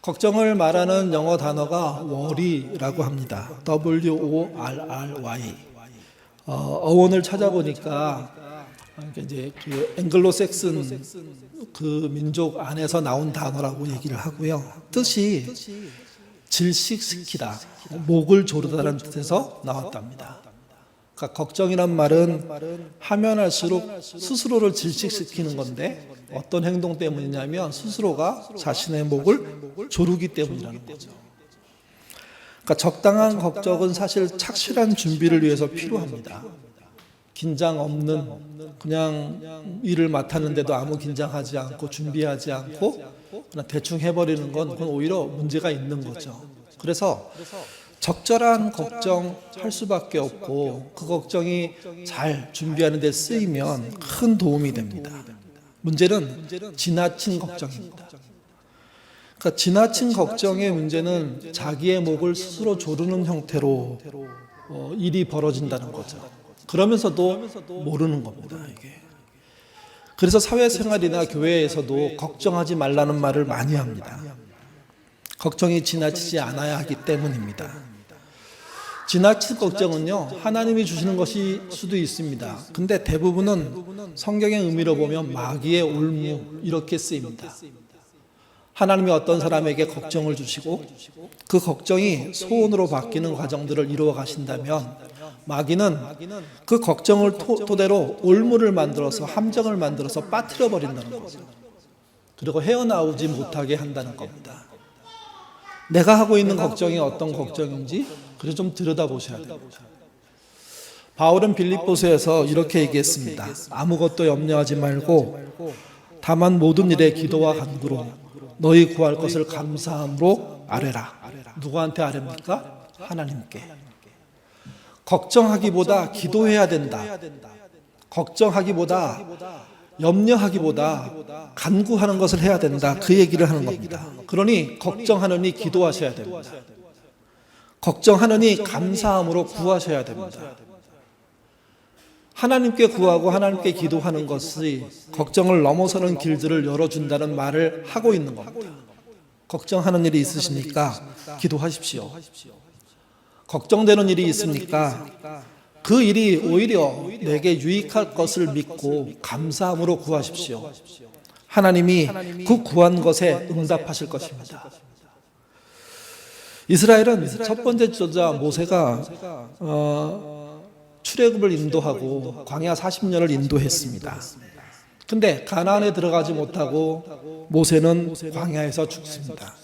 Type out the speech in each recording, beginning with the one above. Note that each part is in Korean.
걱정을 말하는 영어 단어가 worry라고 합니다. W-O-R-R-Y. 어원을 찾아보니까 이제 그 앵글로색슨 그 민족 안에서 나온 단어라고 얘기를 하고요. 뜻이 질식시키다, 목을 조르다라는 뜻에서 나왔답니다. 그러니까 걱정이란 말은 하면 할수록 스스로를 질식시키는 건데 어떤 행동 때문이냐면 스스로가 자신의 목을 조르기 때문이라는 거죠. 그러니까 적당한 걱정은 사실 착실한 준비를 위해서 필요합니다. 긴장 없는 그냥 일을 맡았는데도 아무 긴장하지 않고 준비하지 않고 그냥 대충 해버리는 건 그건 오히려 문제가 있는 거죠. 그래서 적절한 걱정할 수밖에 없고 그 걱정이 잘 준비하는 데 쓰이면 큰 도움이 됩니다. 문제는 지나친 걱정입니다. 그러니까 지나친 걱정의 문제는 자기의 목을 스스로 조르는 형태로 일이 벌어진다는 거죠. 그러면서도 모르는 겁니다. 이게. 그래서 사회생활이나 교회에서도 걱정하지 말라는 말을 많이 합니다. 걱정이 지나치지 않아야 하기 때문입니다. 지나친 걱정은요, 하나님이 주시는 것일 수도 있습니다. 근데 대부분은 성경의 의미로 보면 마귀의 올무 이렇게 쓰입니다. 하나님이 어떤 사람에게 걱정을 주시고 그 걱정이 소원으로 바뀌는 과정들을 이루어 가신다면 마귀는 그 걱정을 토대로 올무를 만들어서 함정을 만들어서 빠뜨려 버린다는 거죠. 그리고 헤어나오지 못하게 한다는 겁니다. 내가 하고 있는 걱정이 어떤 걱정인지 그래서 좀 들여다보셔야 됩니다. 바울은 빌립보서에서 이렇게 얘기했습니다. 아무것도 염려하지 말고 다만 모든 일에 기도와 간구로 너희 구할 것을 감사함으로 아뢰라. 누구한테 아뢰입니까? 하나님께. 걱정하기보다 기도해야 된다. 걱정하기보다 염려하기보다 간구하는 것을 해야 된다. 그 얘기를 하는 겁니다. 그러니 걱정하느니 기도하셔야 됩니다. 걱정하느니 감사함으로 구하셔야 됩니다. 하나님께 구하고 하나님께 기도하는 것이 걱정을 넘어서는 길들을 열어준다는 말을 하고 있는 겁니다. 걱정하는 일이 있으십니까? 기도하십시오. 걱정되는 일이 있습니까? 그 일이 오히려 내게 유익할 것을 믿고 감사함으로 구하십시오. 하나님이 그 구한 것에 응답하실 것입니다. 이스라엘은 첫 번째 지도자 모세가 출애굽을 인도하고 광야 40년을 인도했습니다. 근데 가나안에 들어가지 못하고 모세는 광야에서 죽습니다.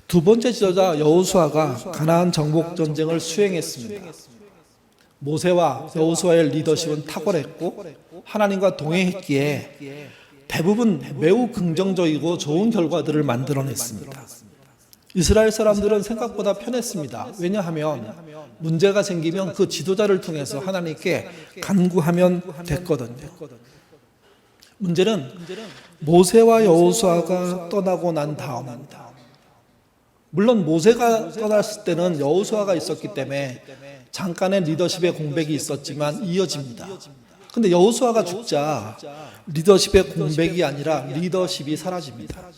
두 번째 지도자 여호수아가 가나안 정복 전쟁을 수행했습니다. 모세와 여호수아의 리더십은 탁월했고 하나님과 동행했기에 대부분 매우 긍정적이고 좋은 결과들을 만들어냈습니다. 이스라엘 사람들은 생각보다 편했습니다. 왜냐하면 문제가 생기면 그 지도자를 통해서 하나님께 간구하면 됐거든요. 문제는 모세와 여호수아가 떠나고 난 다음입니다. 물론 모세가 떠났을 때는 여호수아가 있었기 때문에 잠깐의 리더십의 공백이 있었지만 이어집니다. 근데 여호수아가 죽자 리더십의 공백이 아니라 리더십이 사라집니다.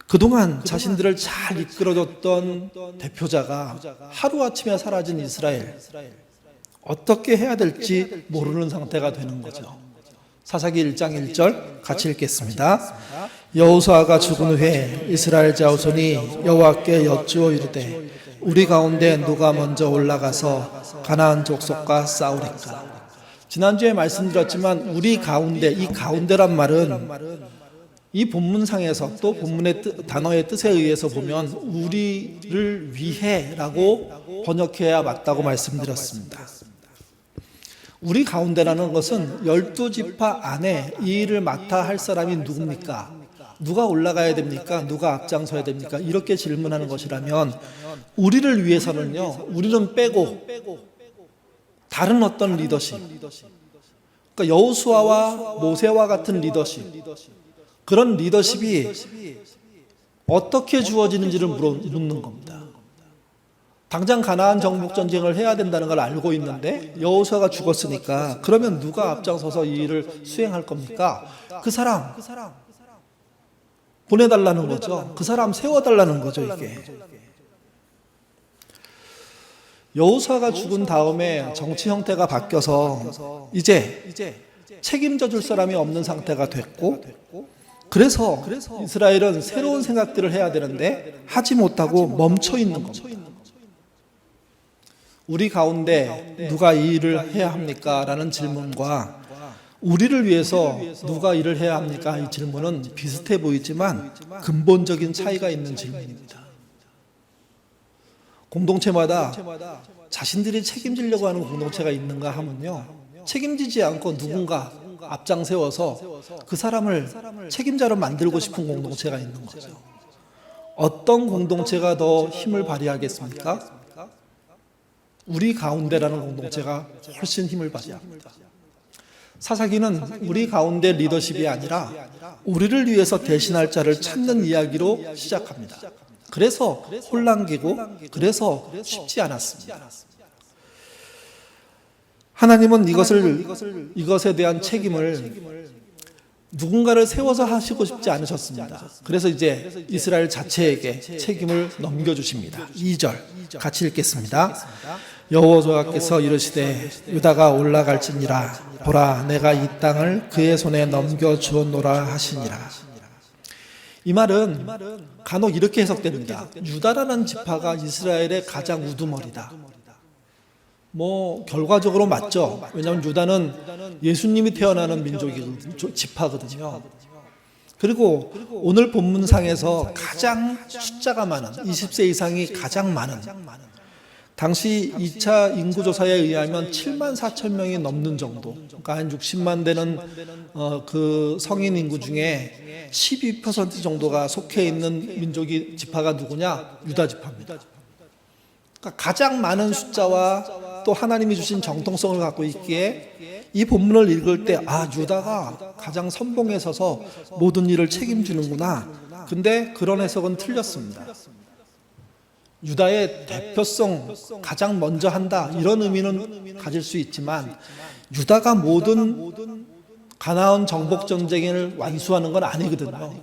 그동안 자신들을 잘 이끌어줬던 대표자가 하루아침에 사라진 이스라엘, 어떻게 해야 될지 모르는 상태가 되는 거죠. 사사기 1장 1절 같이 읽겠습니다. 여호수아가 죽은 후에 이스라엘 자손이 여호와께 여쭈어 이르되 우리 가운데 누가 먼저 올라가서 가나안 족속과 싸우리까. 지난주에 말씀드렸지만 우리 가운데, 이 가운데란 말은 이 본문상에서 또 본문의 단어의 뜻에 의해서 보면 우리를 위해라고 번역해야 맞다고 말씀드렸습니다. 우리 가운데라는 것은 12지파 안에 이 일을 맡아 할 사람이 누굽니까? 누가 올라가야 됩니까? 누가 앞장서야 됩니까? 이렇게 질문하는 것이라면 우리를 위해서는요, 우리는 빼고 다른 어떤 리더십, 그러니까 여호수아와 모세와 같은 리더십, 그런 리더십이 어떻게 주어지는지를 묻는 겁니다. 당장 가나안 정복 전쟁을 해야 된다는 걸 알고 있는데 여호수아가 죽었으니까 그러면 누가 앞장서서 이 일을 수행할 겁니까? 그 사람. 보내달라는 거죠. 그 사람 세워달라는 거죠, 이게. 여호수아가 죽은 다음에 정치 형태가 바뀌어서 이제 책임져 줄 사람이 없는 상태가 됐고, 그래서 이스라엘은 새로운 생각들을 해야 되는데 하지 못하고 멈춰 있는 겁니다. 우리 가운데 누가 이 일을 해야 합니까? 라는 질문과 우리를 위해서 누가 일을 해야 합니까? 이 질문은 비슷해 보이지만 근본적인 차이가 있는 질문입니다. 공동체마다 자신들이 책임지려고 하는 공동체가 있는가 하면요, 책임지지 않고 누군가 앞장 세워서 그 사람을 책임자로 만들고 싶은 공동체가 있는 거죠. 어떤 공동체가 더 힘을 발휘하겠습니까? 우리 가운데라는 공동체가 훨씬 힘을 발휘합니다. 사사기는 우리 가운데 리더십이 아니라 우리를 위해서 대신할 자를 찾는 이야기로 시작합니다. 그래서 혼란기고 그래서 쉽지 않았습니다. 하나님은 이것에 대한 책임을 누군가를 세워서 하시고 싶지 않으셨습니다. 그래서 이제 이스라엘 자체에게 책임을 넘겨주십니다. 2절 같이 읽겠습니다. 여호와께서 이르시되 유다가 올라갈지니라 보라 내가 이 땅을 그의 손에 넘겨주었노라 하시니라. 이 말은 간혹 이렇게 해석됩니다. 유다라는 지파가 이스라엘의 가장 우두머리다. 결과적으로 맞죠. 왜냐하면 유다는 예수님이 태어나는 지파거든요. 그리고 오늘 본문상에서 가장 숫자가 많은 20세 이상이 가장 많은, 당시 2차 인구조사에 의하면 7만 4천 명이 넘는 정도, 그러니까 한 60만 되는 그 성인 인구 중에 12% 정도가 속해 있는 지파가 누구냐? 유다 지파입니다. 그러니까 가장 많은 숫자와 또 하나님이 주신 정통성을 갖고 있기에 이 본문을 읽을 때 유다가 가장 선봉에 서서 모든 일을 책임지는구나. 근데 그런 해석은 틀렸습니다. 유다의 대표성 가장 먼저 한다 이런 의미는 가질 수 있지만 유다가 모든 가나안 정복 전쟁을 완수하는 건 아니거든요.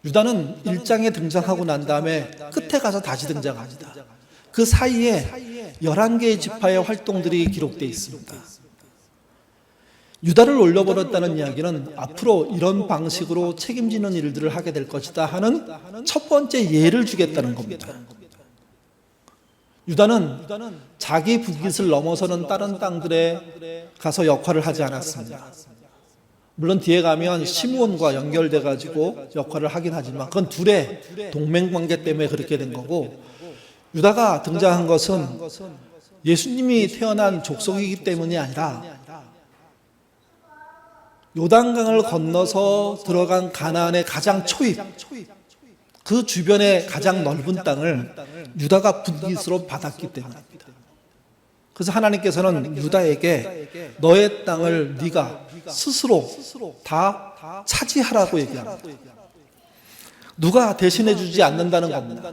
유다는 1장에 등장하고 난 다음에 끝에 가서 다시 등장합니다. 그 사이에 11개의 지파의 활동들이 기록되어 있습니다. 유다를 올려버렸다는 이야기는 앞으로 이런 방식으로 책임지는 일들을 하게 될 것이다 하는 첫 번째 예를 주겠다는 겁니다. 유다는 자기 북잇을 넘어서는 다른 땅들에 가서 역할을 하지 않았습니다. 물론 뒤에 가면 시므온과 연결돼 가지고 역할을 하긴 하지만 그건 둘의 동맹관계 때문에 그렇게 된 거고, 유다가 등장한 것은 예수님이 태어난 족속이기 때문이 아니라 요단강을 건너서 들어간 가나안의 가장 초입, 그 주변의 가장 넓은 땅을 유다가 분깃으로 받았기 때문입니다. 그래서 하나님께서는 유다에게 너의 땅을 네가 스스로 다 차지하라고 얘기합니다. 누가 대신해 주지 않는다는 겁니다.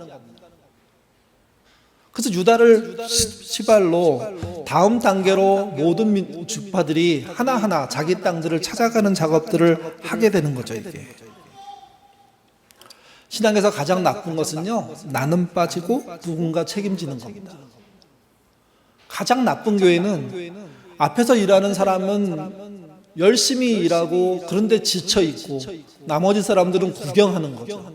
그래서 유다를 시발로 다음 단계로 모든 지파들이 하나하나 자기 땅들을 찾아가는 작업들을 하게 되는 거죠. 이게 신앙에서 가장 나쁜 것은요, 나는 빠지고 누군가 책임지는 겁니다. 가장 나쁜 교회는 앞에서 일하는 사람은 열심히 일하고 그런데 지쳐있고 나머지 사람들은 구경하는 거죠.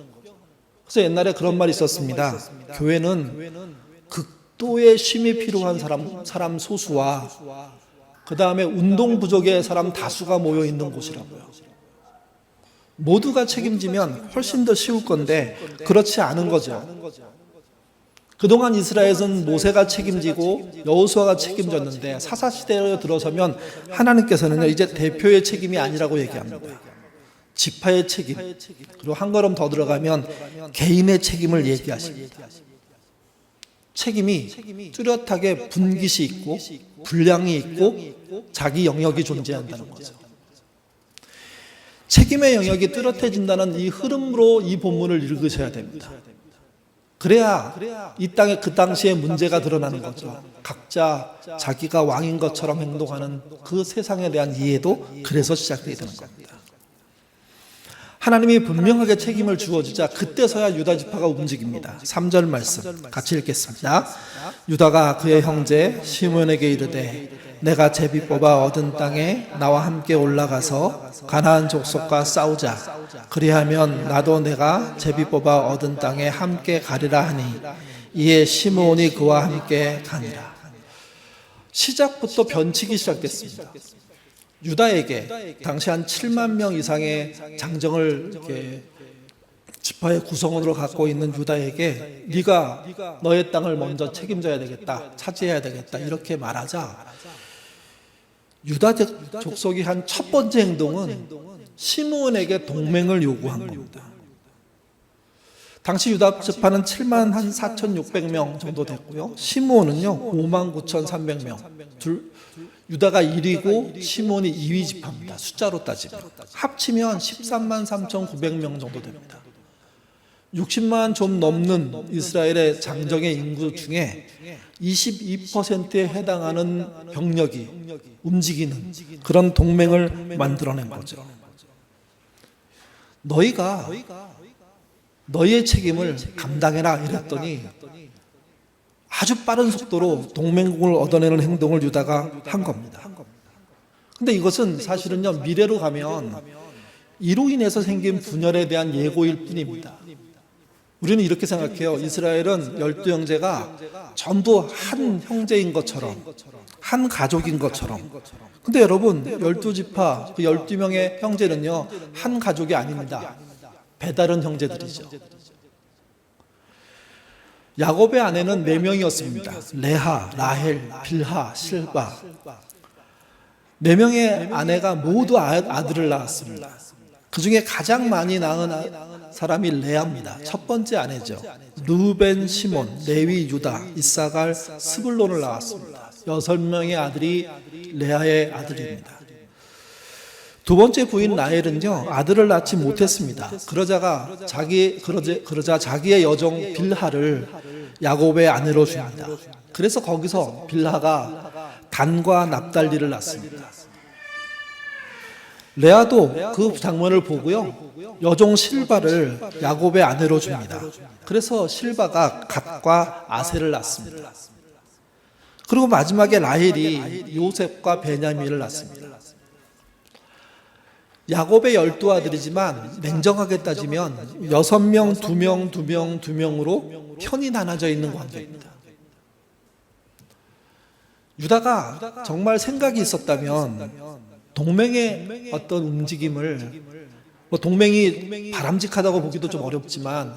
그래서 옛날에 그런 말이 있었습니다. 교회는 극도의 쉼이 필요한 사람 소수와 그 다음에 운동 부족의 사람 다수가 모여 있는 곳이라고요. 모두가 책임지면 훨씬 더 쉬울 건데 그렇지 않은 거죠. 그동안 이스라엘은 모세가 책임지고 여호수아가 책임졌는데 사사시대로 들어서면 하나님께서는 이제 대표의 책임이 아니라고 얘기합니다. 지파의 책임, 그리고 한 걸음 더 들어가면 개인의 책임을 얘기하십니다. 책임이 뚜렷하게 분깃이 있고 분량이 있고 자기 영역이 존재한다는 거죠. 책임의 영역이 뚜렷해진다는 이 흐름으로 이 본문을 읽으셔야 됩니다. 그래야 이 땅에 그 당시에 문제가 드러나는 거죠. 각자 자기가 왕인 것처럼 행동하는 그 세상에 대한 이해도 그래서 시작되게 되는 겁니다. 하나님이 분명하게 책임을 주어주자 그때서야 유다 지파가 움직입니다. 3절 말씀 같이 읽겠습니다. 유다가 그의 형제 시므온에게 이르되 내가 제비 뽑아 얻은 땅에 나와 함께 올라가서 가나안 족속과 싸우자. 그리하면 나도 내가 제비 뽑아 얻은 땅에 함께 가리라 하니 이에 시므온이 그와 함께 가니라. 시작부터 변칙이 시작됐습니다. 유다에게 당시 한 7만 명 이상의 장정을 이렇게 지파의 구성원으로 갖고 있는 유다에게 네가 너의 땅을 먼저 책임져야 되겠다, 차지해야 되겠다 이렇게 말하자 유다 족속이 한 첫 번째 행동은 시므온에게 동맹을 요구한 겁니다. 당시 유다 지파는 7만 한 4,600명 정도 됐고요. 시므온은요 59,300명. 유다가 1위고 시므온이 2위 지파입니다. 숫자로 따지면 합치면 13만 3,900명 정도 됩니다. 60만 좀 넘는 이스라엘의 장정의 인구 중에 22%에 해당하는 병력이 움직이는 그런 동맹을 만들어낸 거죠. 너희가 너희의 책임을 감당해라 이랬더니 아주 빠른 속도로 동맹국을 얻어내는 행동을 유다가 한 겁니다. 근데 이것은 사실은요 미래로 가면 이로 인해서 생긴 분열에 대한 예고일 뿐입니다. 우리는 이렇게 생각해요. 이스라엘은 12형제가 전부 한 형제인 것처럼 한 가족인 것처럼. 근데 여러분 12지파 그 12명의 형제는요 한 가족이 아닙니다. 배다른 형제들이죠. 야곱의 아내는 4명이었습니다. 레하, 라헬, 빌하, 실바. 4명의 아내가 모두 아들을 낳았습니다. 그 중에 가장 많이 낳은 사람이 레아입니다. 첫 번째 아내죠. 루벤, 시몬, 레위, 유다, 이사갈, 스불론을 낳았습니다. 6명의 아들이 레아의 아들입니다. 두 번째 부인 라헬은요 아들을 낳지 못했습니다. 그러자 자기의 여종 빌하를 야곱의 아내로 줍니다. 그래서 거기서 빌하가 단과 납달리를 낳습니다. 레아도 그 장면을 보고요 여종 실바를 야곱의 아내로 줍니다. 그래서 실바가 갓과 아셀을 낳습니다. 그리고 마지막에 라헬이 요셉과 베냐민을 낳습니다. 야곱의 12아들이지만 냉정하게 따지면 6명, 2명, 2명, 2명으로 편이 나눠져 있는 관계입니다. 유다가 정말 생각이 있었다면 동맹의 어떤 움직임을 동맹이 바람직하다고 보기도 좀 어렵지만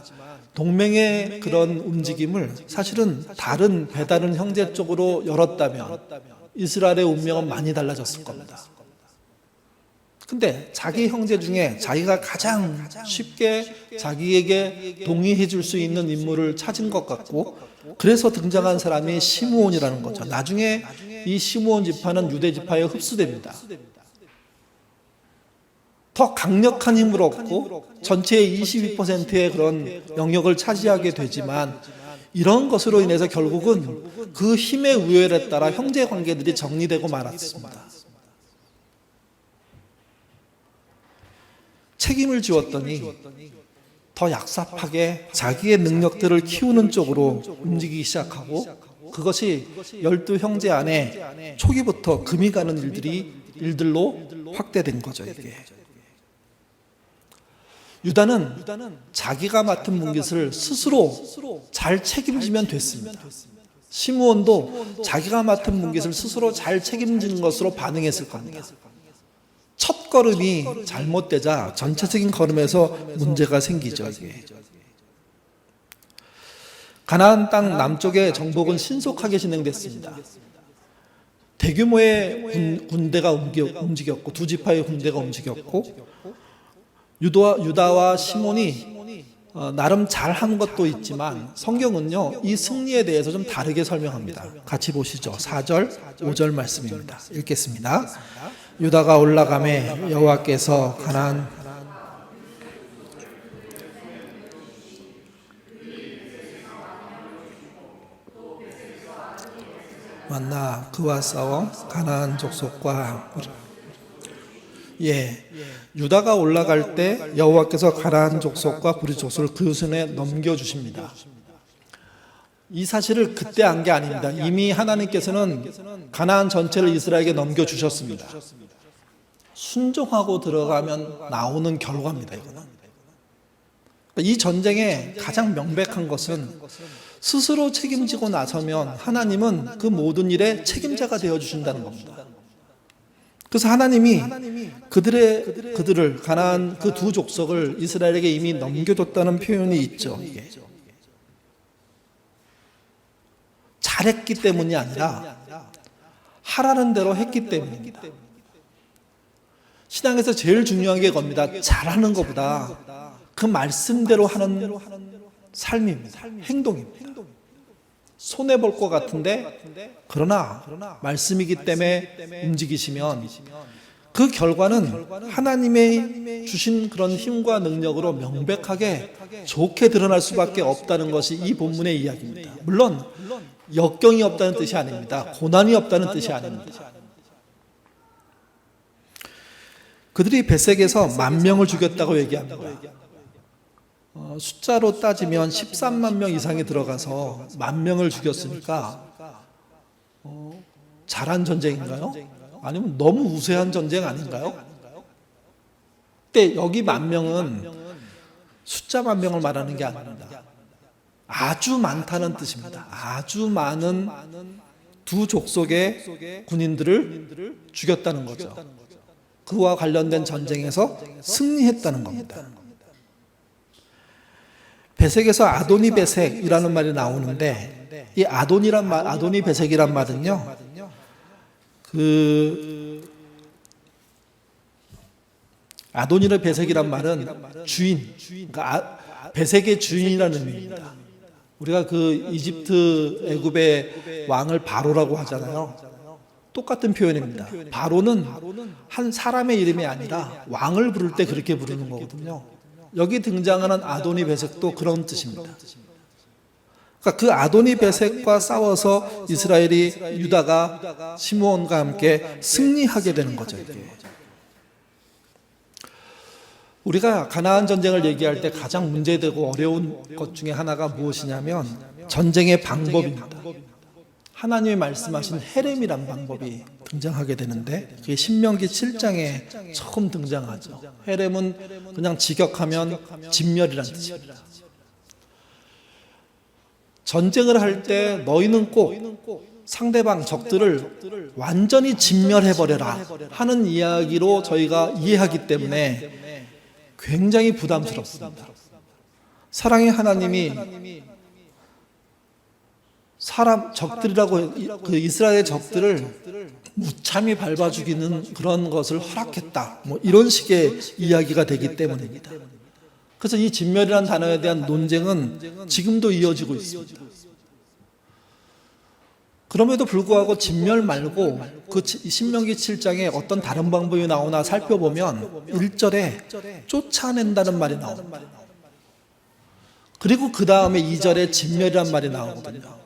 동맹의 그런 움직임을 사실은 다른 배다른 형제 쪽으로 열었다면 이스라엘의 운명은 많이 달라졌을 겁니다. 근데 자기 형제 중에 자기가 가장 쉽게 자기에게 동의해 줄 수 있는 인물을 찾은 것 같고 그래서 등장한 사람이 시므온이라는 거죠. 나중에 이 시므온 지파는 유대 지파에 흡수됩니다. 더 강력한 힘을 얻고 전체의 22%의 그런 영역을 차지하게 되지만 이런 것으로 인해서 결국은 그 힘의 우열에 따라 형제 관계들이 정리되고 말았습니다. 책임을 지웠더니 더 약삽하게 자기의 능력들을 키우는 쪽으로 움직이기 시작하고 그것이 12형제 안에 초기부터 금이 가는 일들로 확대된 거죠. 이게. 유다는 자기가 맡은 문깃을 스스로 잘 책임지면 됐습니다. 시므온도 자기가 맡은 문깃을 스스로 잘 책임지는 것으로 반응했을 겁니다. 첫 걸음이 잘못되자 전체적인 걸음에서 문제가 생기죠. 이게. 가나안 땅 남쪽의 정복은 신속하게 진행됐습니다. 대규모의 군대가 움직였고 두 지파의 군대가 움직였고 유다와 시몬이 나름 잘한 것도 있지만 성경은요 이 승리에 대해서 좀 다르게 설명합니다. 같이 보시죠. 4절 5절 말씀입니다. 읽겠습니다. 유다가 올라가매 여호와께서 가나안 만나 그와 싸워 가나안 족속과 예, 유다가 올라갈 때 여호와께서 가나안 족속과 브리 족속을 그 손에 넘겨주십니다. 이 사실을 그때 한 게 아닙니다. 이미 하나님께서는 가나안 전체를 이스라엘에게 넘겨주셨습니다. 순종하고 들어가면 나오는 결과입니다. 이거는. 이 전쟁의 가장 명백한 것은 스스로 책임지고 나서면 하나님은 그 모든 일에 책임자가 되어주신다는 겁니다. 그래서 하나님이 그들을 가나안 그 두 족속을 이스라엘에게 이미 넘겨줬다는 표현이 있죠. 이게. 잘했기 때문이 아니라 하라는 대로 했기 때문입니다. 신앙에서 제일 중요한 게 겁니다. 잘하는 것보다 그 말씀대로 하는 삶입니다. 행동입니다. 손해볼 것 같은데 그러나 말씀이기 때문에 움직이시면 그 결과는 하나님의 주신 그런 힘과 능력으로 명백하게 좋게 드러날 수밖에 없다는 것이 이 본문의 이야기입니다. 물론 역경이 없다는 뜻이 아닙니다. 고난이 없다는 뜻이 아닙니다. 그들이 벳색에서 10,000명을 죽였다고 얘기합니다. 숫자로 따지면 13만 명 이상이 들어가서 10,000명을 죽였으니까 잘한 전쟁인가요? 아니면 너무 우세한 전쟁 아닌가요? 근데 여기 10,000명은 숫자 10,000명을 말하는 게 아닙니다. 아주 많다는 뜻입니다. 아주 많은 두 족속의 군인들을 죽였다는 거죠. 그와 관련된 전쟁에서 승리했다는 겁니다. 베색에서 아도니 베색이라는 말이 나오는데 이 아도니 베색이란 말은요, 아도니 베색이란 말은 주인, 그러니까 베색의 주인이라는 의미입니다. 우리가 그 이집트 애굽의 왕을 바로라고 하잖아요. 똑같은 표현입니다. 바로는 한 사람의 이름이 아니라 왕을 부를 때 그렇게 부르는 거거든요. 여기 등장하는 아도니 베색도 그런 뜻입니다. 그러니까 그 아도니 베색과 싸워서 이스라엘이 유다가 시므온과 함께 승리하게 되는 거죠. 이게. 우리가 가나안 전쟁을 얘기할 때 가장 문제되고 어려운 것 중에 하나가 무엇이냐면 전쟁의 방법입니다. 하나님이 말씀하신 헤렘이란 방법이 등장하게 되는데 그게 신명기 7장에 처음 등장하죠. 헤렘은 그냥 직역하면 진멸이란 뜻입니다. 전쟁을 할 때 너희는 꼭 상대방 적들을 완전히 진멸해버려라 하는 이야기로 저희가 이해하기 때문에 굉장히 부담스럽습니다. 사랑의 하나님이 적들이라고 그 이스라엘의 적들을 무참히 밟아 죽이는 그런 것을 허락했다. 뭐 이런 식의 이야기가 되기 때문입니다. 그래서 이 진멸이라는 단어에 대한 논쟁은 지금도 이어지고 있습니다. 그럼에도 불구하고 진멸 말고 그 신명기 7장에 어떤 다른 방법이 나오나 살펴보면 1절에 쫓아낸다는 말이 나옵니다. 그리고 그 다음에 2절에 진멸이란 말이 나오거든요.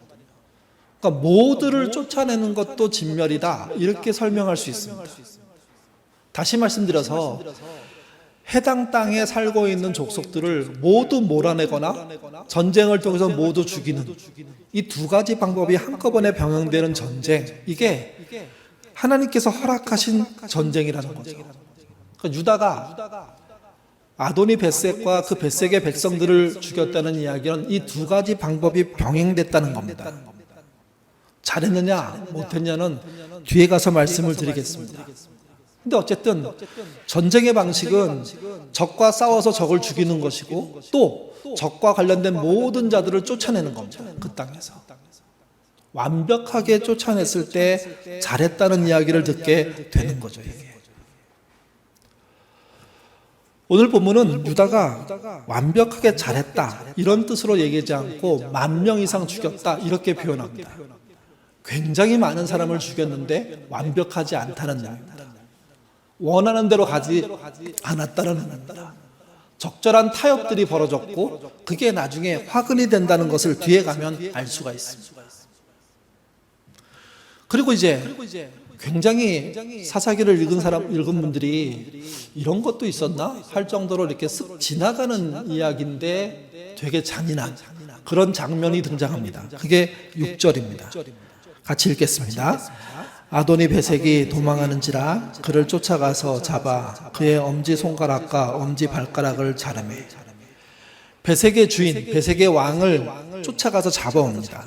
그러니까 모두를 쫓아내는 것도 진멸이다 이렇게 설명할 수 있습니다. 다시 말씀드려서 해당 땅에 살고 있는 족속들을 모두 몰아내거나 전쟁을 통해서 모두 죽이는 이 두 가지 방법이 한꺼번에 병행되는 전쟁, 이게 하나님께서 허락하신 전쟁이라는 거죠. 그러니까 유다가 아도니 벳색과 그 벳색의 백성들을 죽였다는 이야기는 이 두 가지 방법이 병행됐다는 겁니다. 잘했느냐 못했냐는 뒤에 가서 말씀을 드리겠습니다. 근데 어쨌든 전쟁의 방식은 적과 싸워서 적을 죽이는 것이고 또 적과 관련된 모든 자들을 쫓아내는 겁니다. 그 땅에서 완벽하게 쫓아냈을 때 잘했다는 이야기를 듣게 되는 거죠. 이게. 오늘 본문은 유다가 완벽하게 잘했다 이런 뜻으로 얘기하지 않고 10,000명 이상 죽였다 이렇게 표현합니다. 굉장히 많은 사람을 죽였는데 완벽하지 않다는 의미입니다. 원하는 대로 가지 않았다는 의미입니다. 적절한 타협들이 벌어졌고 그게 나중에 화근이 된다는 것을 뒤에 가면 알 수가 있습니다. 그리고 이제 굉장히 사사기를 읽은 분들이 이런 것도 있었나 할 정도로 이렇게 쓱 지나가는 이야기인데 되게 잔인한 그런 장면이 등장합니다. 그게 6절입니다. 같이 읽겠습니다. 아도니 베색이 도망하는지라 그를 쫓아가서 잡아 그의 엄지 손가락과 엄지 발가락을 자르매. 베색의 주인, 베색의 왕을 쫓아가서 잡아옵니다.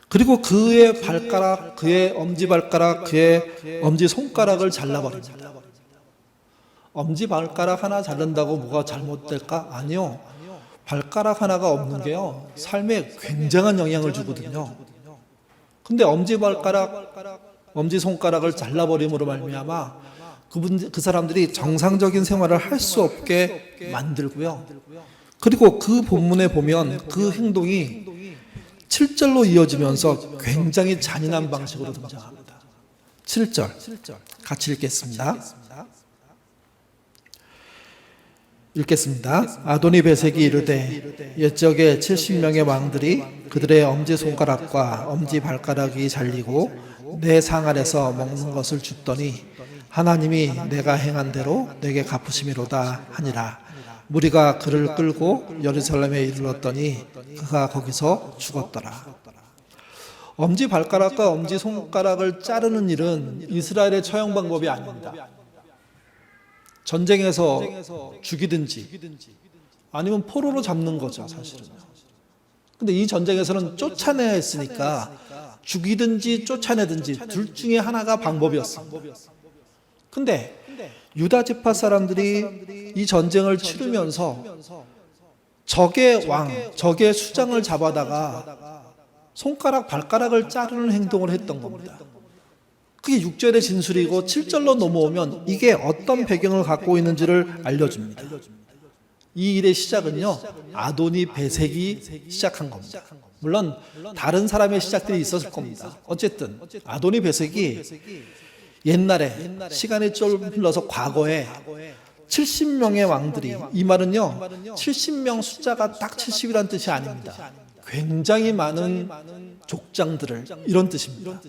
그리고 그의 발가락, 그의 엄지발가락, 그의 엄지손가락을 잘라버립니다. 엄지발가락 하나 자른다고 뭐가 잘못될까? 아니요. 발가락 하나가 없는 게요, 삶에 굉장한 영향을 주거든요. 근데 엄지발가락, 엄지손가락을 잘라버림으로 말미암아 그 사람들이 정상적인 생활을 할 수 없게 만들고요. 그리고 그 본문에 보면 그 행동이 7절로 이어지면서 굉장히 잔인한 방식으로 등장합니다. 7절 같이 읽겠습니다. 아도니 베색이 이르되 옛적에 70명의 왕들이 그들의 엄지손가락과 엄지발가락이 잘리고 내 상 아래서 먹는 것을 줍더니 하나님이 내가 행한 대로 내게 갚으심이로다 하니라. 무리가 그를 끌고 예루살렘에 이르렀더니 그가 거기서 죽었더라. 엄지발가락과 엄지손가락을 자르는 일은 이스라엘의 처형 방법이 아닙니다. 전쟁에서 죽이든지 아니면 포로로 잡는 거죠, 사실은. 근데 이 전쟁에서는 쫓아내야 했으니까 죽이든지 쫓아내든지 둘 중에 하나가 방법이었습니다. 근데 유다 지파 사람들이 이 전쟁을 치르면서 적의 왕, 적의 수장을 잡아다가 손가락, 발가락을 자르는 행동을 했던 겁니다. 그게 6절의 진술이고 7절로 넘어오면 이게 어떤 배경을 갖고 있는지를 알려줍니다. 이 일의 시작은요, 아도니 베색이 시작한 겁니다. 물론 다른 사람의 시작들이 있었을 겁니다. 어쨌든 아도니 베색이 옛날에 시간이 좀 흘러서 과거에 70명의 왕들이, 이 말은요 70명 숫자가 딱 70이라는 뜻이 아닙니다. 굉장히 많은 족장들을, 이런 뜻입니다.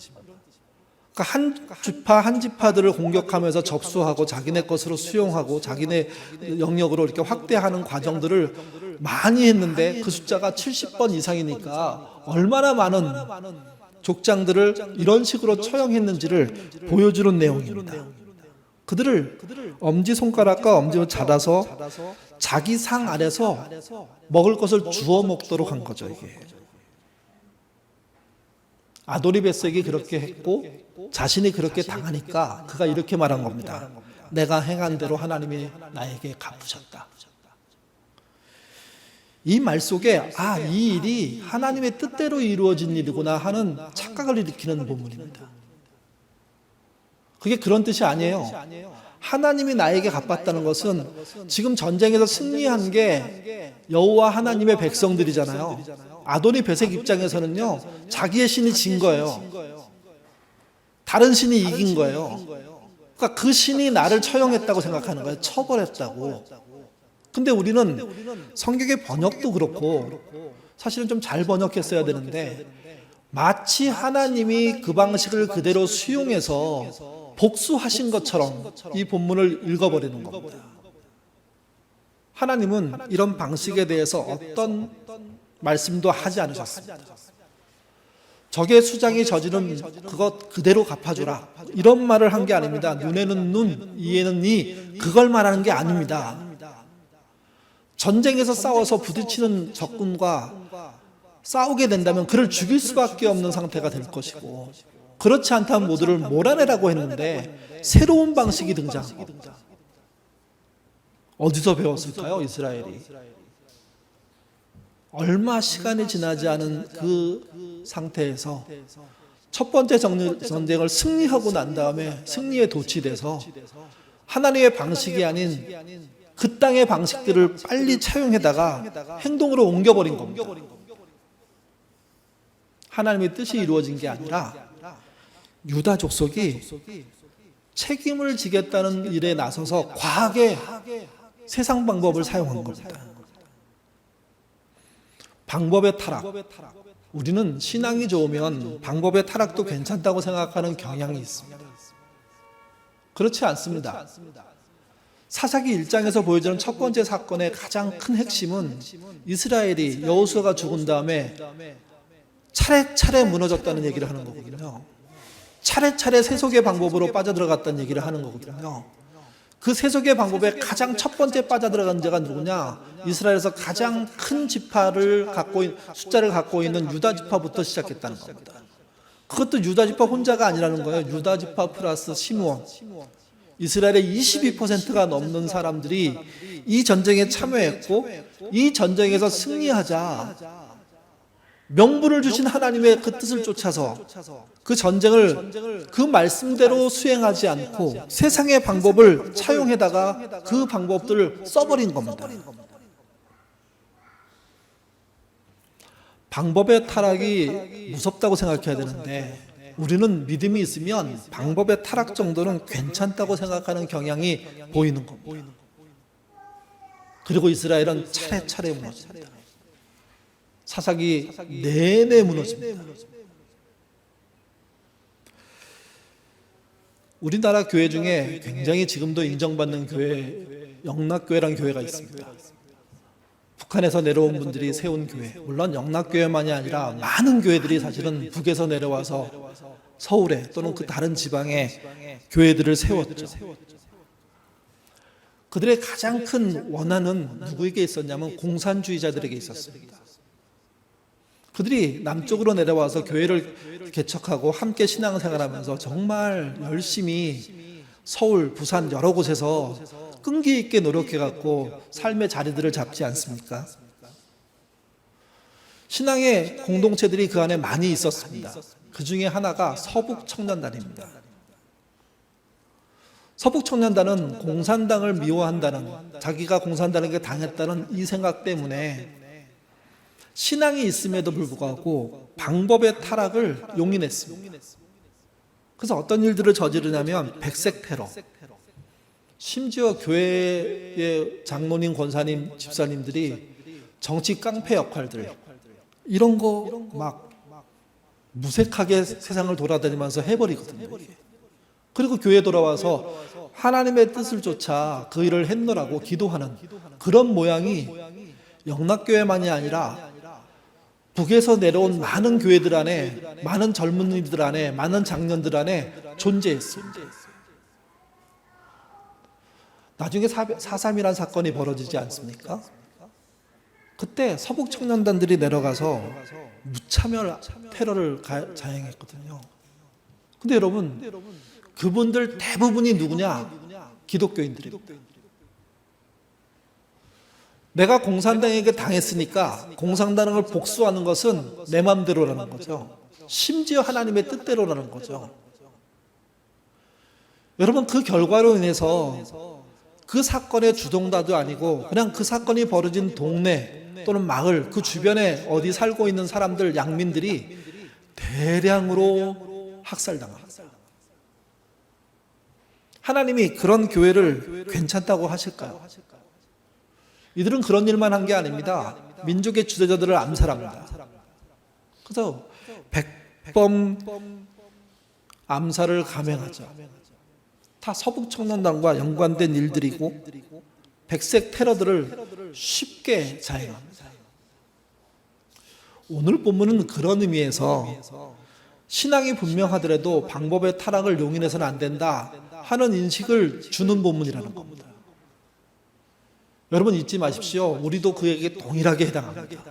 그러니까 한 지파 한 지파들을 공격하면서 접수하고 자기네 것으로 수용하고 자기네 영역으로 이렇게 확대하는 과정들을 많이 했는데 그 숫자가 70번 이상이니까 얼마나 많은 족장들을 이런 식으로 처형했는지를 보여주는 내용입니다. 그들을 엄지손가락과 엄지로 자라서 자기 상 아래서 먹을 것을 주워 먹도록 한 거죠. 이게 아도니 베색이 그렇게 했고 자신이 그렇게 당하니까 그가 이렇게 말한 겁니다. 내가 행한 대로 하나님이 나에게 갚으셨다. 이 말 속에 이 일이 하나님의 뜻대로 이루어진 일이구나 하는 착각을 일으키는 부분입니다. 그게 그런 뜻이 아니에요. 하나님이 나에게 갚았다는 것은 지금 전쟁에서 승리한 게 여호와 하나님의 백성들이잖아요. 아도니 베색 입장에서는요, 자기의 신이 진 거예요. 다른 신이 이긴 거예요. 그러니까 그 신이 나를 처형했다고 생각하는 거예요. 처벌했다고. 근데 우리는 성경의 번역도 그렇고 사실은 좀 잘 번역했어야 되는데 마치 하나님이 그 방식을 그대로 수용해서 복수하신 것처럼 이 본문을 읽어버리는 겁니다. 하나님은 이런 방식에 대해서 어떤 말씀도 하지 않으셨습니다. 적의 수장이 저지른 그것 그대로 갚아주라, 이런 말을 한 게 아닙니다. 눈에는 눈, 이에는 이, 그걸 말하는 게 아닙니다. 전쟁에서 싸워서 부딪히는 적군과 싸우게 된다면 그를 죽일 수밖에 없는 상태가 될 것이고, 그렇지 않다면 모두를 몰아내라고 했는데 새로운 방식이 등장한 겁니다. 어디서 배웠을까요? 이스라엘이. 얼마 시간이 지나지 않은 그 상태에서 첫 번째 전쟁을 승리하고 난 다음에 승리에 도취돼서 하나님의 방식이 아닌 그 땅의 방식들을 빨리 차용해다가 행동으로 옮겨버린 겁니다. 하나님의 뜻이 이루어진 게 아니라 유다 족속이 책임을 지겠다는 일에 나서서 과하게 세상 방법을 사용한 겁니다. 방법의 타락, 우리는 신앙이 좋으면 방법의 타락도 괜찮다고 생각하는 경향이 있습니다. 그렇지 않습니다. 사사기 1장에서 보여주는 첫 번째 사건의 가장 큰 핵심은 이스라엘이 여호수아가 죽은 다음에 차례차례 무너졌다는 얘기를 하는 거거든요. 차례차례 세속의 방법으로 빠져들어갔다는 얘기를 하는 거거든요. 그 세속의 방법에 가장 첫 번째 빠져들어간 자가 누구냐? 이스라엘에서 가장 큰 지파를 숫자를 갖고 있는 유다 지파부터 시작했다는 겁니다. 그것도 유다 지파 혼자가 아니라는 거예요. 유다 지파 플러스 시므온. 이스라엘의 22%가 넘는 사람들이 이 전쟁에 참여했고, 이 전쟁에서 승리하자 명분을 주신 하나님의 그 뜻을 쫓아서 그 전쟁을 그 말씀대로 수행하지 않고 세상의 방법을 차용해다가 그 방법들을 써버린 겁니다. 방법의 타락이 무섭다고 생각해야 되는데, 우리는 믿음이 있으면 방법의 타락 정도는 괜찮다고 생각하는 경향이 보이는 겁니다. 그리고 이스라엘은 차례차례 무너집니다. 사사기 내내 무너집니다. 우리나라 교회 중에 굉장히 지금도 인정받는 교회, 영락교회라는 교회가 있습니다. 북한에서 내려온 분들이 세운 교회, 물론 영락교회만이 아니라 많은 교회들이 사실은 북에서 내려와서 서울에 또는 그 다른 지방에 교회들을 세웠죠. 그들의 가장 큰 원한은 누구에게 있었냐면 공산주의자들에게 있었습니다. 그들이 남쪽으로 내려와서 교회를 개척하고 함께 신앙생활하면서 정말 열심히 서울, 부산 여러 곳에서 끈기 있게 노력해갖고 삶의 자리들을 잡지 않습니까? 신앙의 공동체들이 그 안에 많이 있었습니다. 그 중에 하나가 서북청년단입니다. 서북청년단은 공산당을 미워한다는, 자기가 공산당에게 당했다는 이 생각 때문에 신앙이 있음에도 불구하고 방법의 타락을 용인했습니다. 그래서 어떤 일들을 저지르냐면 백색 테러, 심지어 교회의 장로님, 권사님, 집사님들이 정치 깡패 역할들, 이런 거 막 무색하게 세상을 돌아다니면서 해버리거든요. 그리고 교회에 돌아와서 하나님의 뜻을 쫓아 그 일을 했노라고 기도하는 그런 모양이 영락교회만이 아니라 북에서 내려온 많은 교회들 안에, 많은 젊은이들 안에, 많은 장년들 안에 존재했습니다. 나중에 4.3이라는 사건이 벌어지지 않습니까? 그때 서북청년단들이 내려가서 무차별 테러를 자행했거든요. 근데 여러분, 그분들 대부분이 누구냐? 기독교인들입니다. 내가 공산당에게 당했으니까 공산당을 복수하는 것은 내 마음대로라는 거죠. 심지어 하나님의 뜻대로라는 거죠. 여러분, 그 결과로 인해서 그 사건의 주동자도 아니고 그냥 그 사건이 벌어진 동네 또는 마을, 그 주변에 어디 살고 있는 사람들, 양민들이 대량으로 학살당합니다. 하나님이 그런 교회를 괜찮다고 하실까요? 이들은 그런 일만 한 게 아닙니다. 민족의 지도자들을 암살합니다. 그래서 백범 암살을 감행하죠. 다 서북청년단과 연관된 일들이고 백색 테러들을 쉽게 자행합니다. 오늘 본문은 그런 의미에서 신앙이 분명하더라도 방법의 타락을 용인해서는 안 된다 하는 인식을 주는 본문이라는 겁니다. 여러분 잊지 마십시오. 우리도 그에게 동일하게 해당합니다.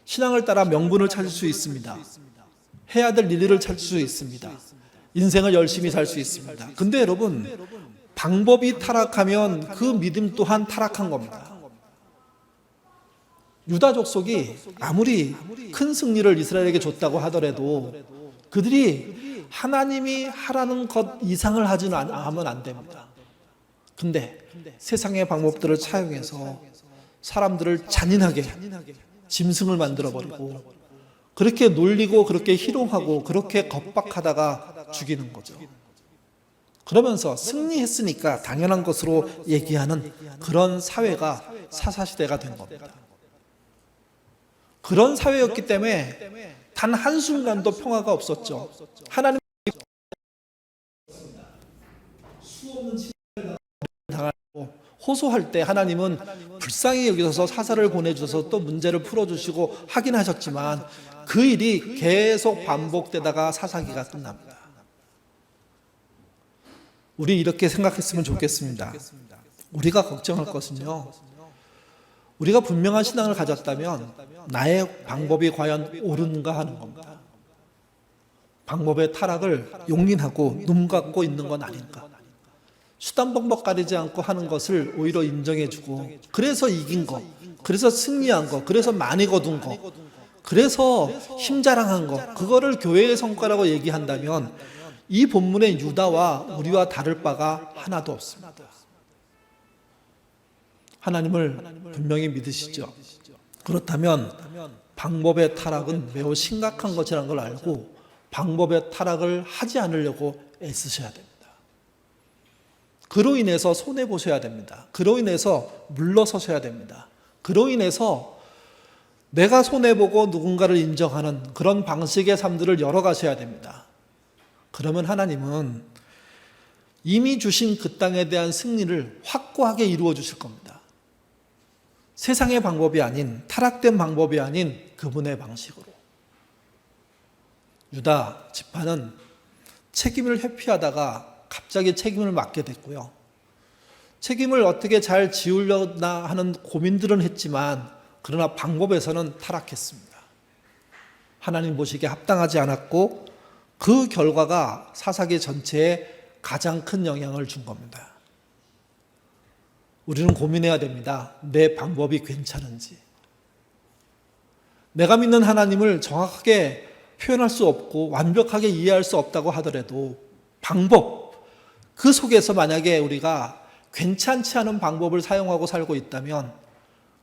신앙을 따라 명분을 찾을 수 있습니다. 해야 될 일을 찾을 수 있습니다. 인생을 열심히 살 수 있습니다. 근데 여러분, 방법이 타락하면 그 믿음 또한 타락한 겁니다. 유다 족속이 아무리 큰 승리를 이스라엘에게 줬다고 하더라도 그들이 하나님이 하라는 것 이상을 하면 안 됩니다. 근데 세상의 방법들을 차용해서 사람들을 잔인하게 짐승을 만들어버리고 그렇게 놀리고 그렇게 희롱하고 그렇게 겁박하다가 죽이는 거죠. 그러면서 승리했으니까 당연한 것으로 얘기하는 그런 사회가 사사시대가 된 겁니다. 그런 사회였기 때문에 단 한순간도 평화가 없었죠. 하나님 수없는 침략을 당하고 호소할 때 하나님은 불쌍히 여기셔서 사사를 보내주셔서 또 문제를 풀어주시고 하긴 하셨지만 그 일이 계속 반복되다가 사사기가 끝납니다. 우리 이렇게 생각했으면 좋겠습니다. 우리가 걱정할 것은요, 우리가 분명한 신앙을 가졌다면 나의 방법이 과연 옳은가 하는 겁니다. 방법의 타락을 용인하고 눈 감고 있는 건 아닌가. 수단 방법 가리지 않고 하는 것을 오히려 인정해주고, 그래서 이긴 거, 그래서 승리한 거, 그래서 많이 거둔 거, 그래서 힘자랑한 거, 그거를 교회의 성과라고 얘기한다면 이 본문의 유다와 우리와 다를 바가 하나도 없습니다. 하나님을 분명히 믿으시죠. 그렇다면 방법의 타락은 매우 심각한 것이라는 걸 알고 방법의 타락을 하지 않으려고 애쓰셔야 됩니다. 그로 인해서 손해보셔야 됩니다. 그로 인해서 물러서셔야 됩니다. 그로 인해서 내가 손해보고 누군가를 인정하는 그런 방식의 삶들을 열어가셔야 됩니다. 그러면 하나님은 이미 주신 그 땅에 대한 승리를 확고하게 이루어 주실 겁니다. 세상의 방법이 아닌, 타락된 방법이 아닌 그분의 방식으로. 유다 지파는 책임을 회피하다가 갑자기 책임을 맡게 됐고요. 책임을 어떻게 잘 지우려나 하는 고민들은 했지만 그러나 방법에서는 타락했습니다. 하나님 보시기에 합당하지 않았고 그 결과가 사사기 전체에 가장 큰 영향을 준 겁니다. 우리는 고민해야 됩니다. 내 방법이 괜찮은지. 내가 믿는 하나님을 정확하게 표현할 수 없고 완벽하게 이해할 수 없다고 하더라도 방법, 그 속에서 만약에 우리가 괜찮지 않은 방법을 사용하고 살고 있다면,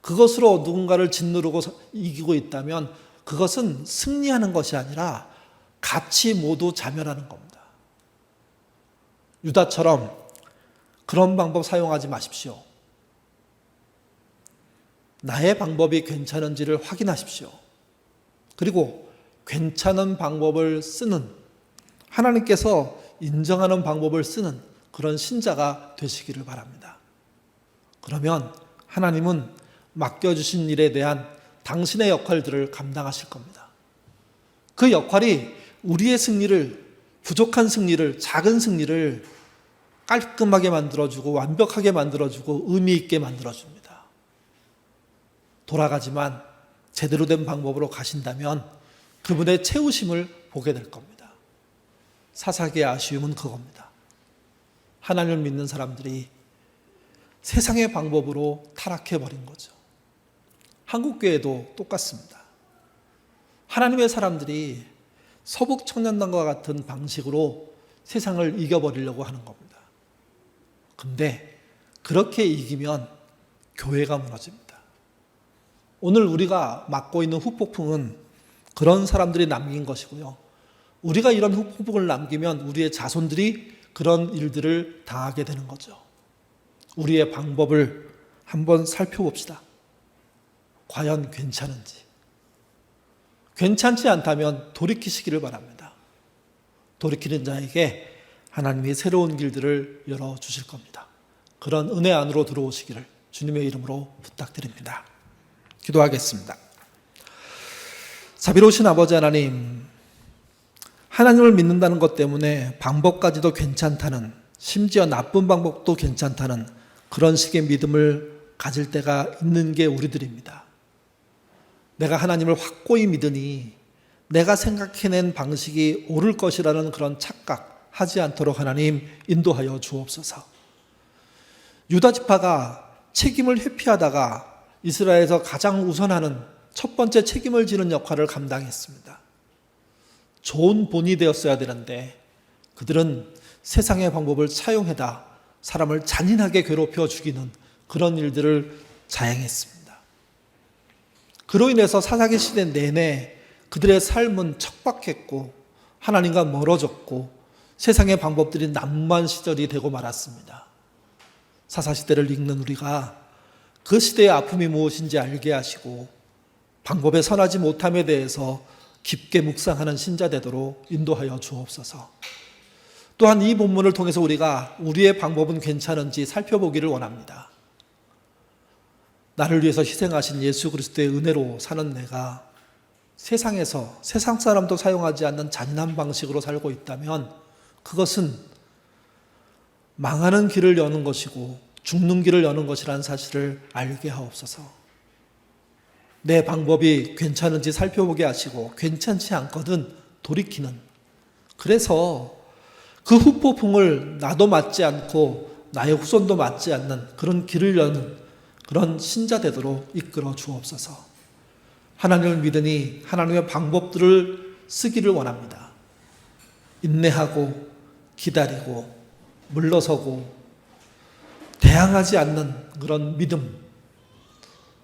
그것으로 누군가를 짓누르고 이기고 있다면 그것은 승리하는 것이 아니라 같이 모두 자멸하는 겁니다. 유다처럼 그런 방법 사용하지 마십시오. 나의 방법이 괜찮은지를 확인하십시오. 그리고 괜찮은 방법을 쓰는, 하나님께서 인정하는 방법을 쓰는 그런 신자가 되시기를 바랍니다. 그러면 하나님은 맡겨주신 일에 대한 당신의 역할들을 감당하실 겁니다. 그 역할이 우리의 승리를, 부족한 승리를, 작은 승리를 깔끔하게 만들어주고 완벽하게 만들어주고 의미 있게 만들어줍니다. 돌아가지만 제대로 된 방법으로 가신다면 그분의 채우심을 보게 될 겁니다. 사사기의 아쉬움은 그겁니다. 하나님을 믿는 사람들이 세상의 방법으로 타락해버린 거죠. 한국교회도 똑같습니다. 하나님의 사람들이 서북 청년단과 같은 방식으로 세상을 이겨버리려고 하는 겁니다. 근데 그렇게 이기면 교회가 무너집니다. 오늘 우리가 맞고 있는 후폭풍은 그런 사람들이 남긴 것이고요. 우리가 이런 후폭풍을 남기면 우리의 자손들이 그런 일들을 당하게 되는 거죠. 우리의 방법을 한번 살펴봅시다. 과연 괜찮은지. 괜찮지 않다면 돌이키시기를 바랍니다. 돌이키는 자에게 하나님이 새로운 길들을 열어주실 겁니다. 그런 은혜 안으로 들어오시기를 주님의 이름으로 부탁드립니다. 기도하겠습니다. 자비로우신 아버지 하나님, 하나님을 믿는다는 것 때문에 방법까지도 괜찮다는, 심지어 나쁜 방법도 괜찮다는 그런 식의 믿음을 가질 때가 있는 게 우리들입니다. 내가 하나님을 확고히 믿으니 내가 생각해낸 방식이 옳을 것이라는 그런 착각 하지 않도록 하나님 인도하여 주옵소서. 유다 지파가 책임을 회피하다가 이스라엘에서 가장 우선하는 첫 번째 책임을 지는 역할을 감당했습니다. 좋은 본이 되었어야 되는데 그들은 세상의 방법을 사용해다 사람을 잔인하게 괴롭혀 죽이는 그런 일들을 자행했습니다. 그로 인해서 사사기 시대 내내 그들의 삶은 척박했고 하나님과 멀어졌고 세상의 방법들이 난무한 시절이 되고 말았습니다. 사사시대를 읽는 우리가 그 시대의 아픔이 무엇인지 알게 하시고 방법에 선하지 못함에 대해서 깊게 묵상하는 신자 되도록 인도하여 주옵소서. 또한 이 본문을 통해서 우리가 우리의 방법은 괜찮은지 살펴보기를 원합니다. 나를 위해서 희생하신 예수 그리스도의 은혜로 사는 내가 세상에서 세상 사람도 사용하지 않는 잔인한 방식으로 살고 있다면 그것은 망하는 길을 여는 것이고 죽는 길을 여는 것이라는 사실을 알게 하옵소서. 내 방법이 괜찮은지 살펴보게 하시고 괜찮지 않거든 돌이키는, 그래서 그 후폭풍을 나도 맞지 않고 나의 후손도 맞지 않는 그런 길을 여는 그런 신자 되도록 이끌어 주옵소서. 하나님을 믿으니 하나님의 방법들을 쓰기를 원합니다. 인내하고 기다리고 물러서고 대항하지 않는 그런 믿음,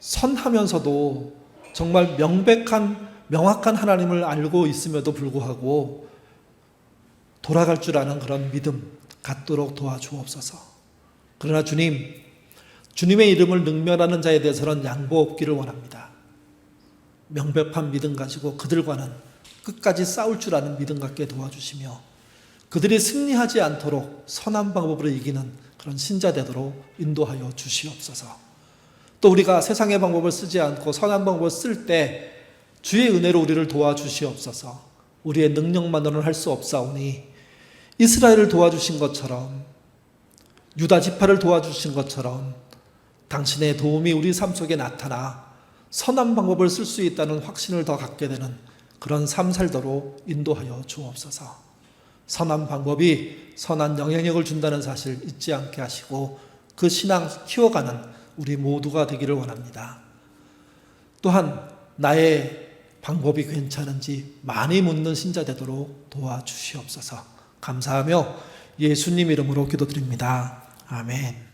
선하면서도 정말 명확한 하나님을 알고 있음에도 불구하고 돌아갈 줄 아는 그런 믿음 갖도록 도와주옵소서. 그러나 주님의 이름을 능멸하는 자에 대해서는 양보 없기를 원합니다. 명백한 믿음 가지고 그들과는 끝까지 싸울 줄 아는 믿음 갖게 도와주시며 그들이 승리하지 않도록 선한 방법으로 이기는 그런 신자 되도록 인도하여 주시옵소서. 또 우리가 세상의 방법을 쓰지 않고 선한 방법을 쓸 때 주의 은혜로 우리를 도와주시옵소서. 우리의 능력만으로는 할 수 없사오니 이스라엘을 도와주신 것처럼 유다 지파를 도와주신 것처럼 당신의 도움이 우리 삶 속에 나타나 선한 방법을 쓸 수 있다는 확신을 더 갖게 되는 그런 삶 살도록 인도하여 주옵소서. 선한 방법이 선한 영향력을 준다는 사실 잊지 않게 하시고 그 신앙 키워가는 우리 모두가 되기를 원합니다. 또한 나의 방법이 괜찮은지 많이 묻는 신자 되도록 도와주시옵소서. 감사하며 예수님 이름으로 기도드립니다. 아멘.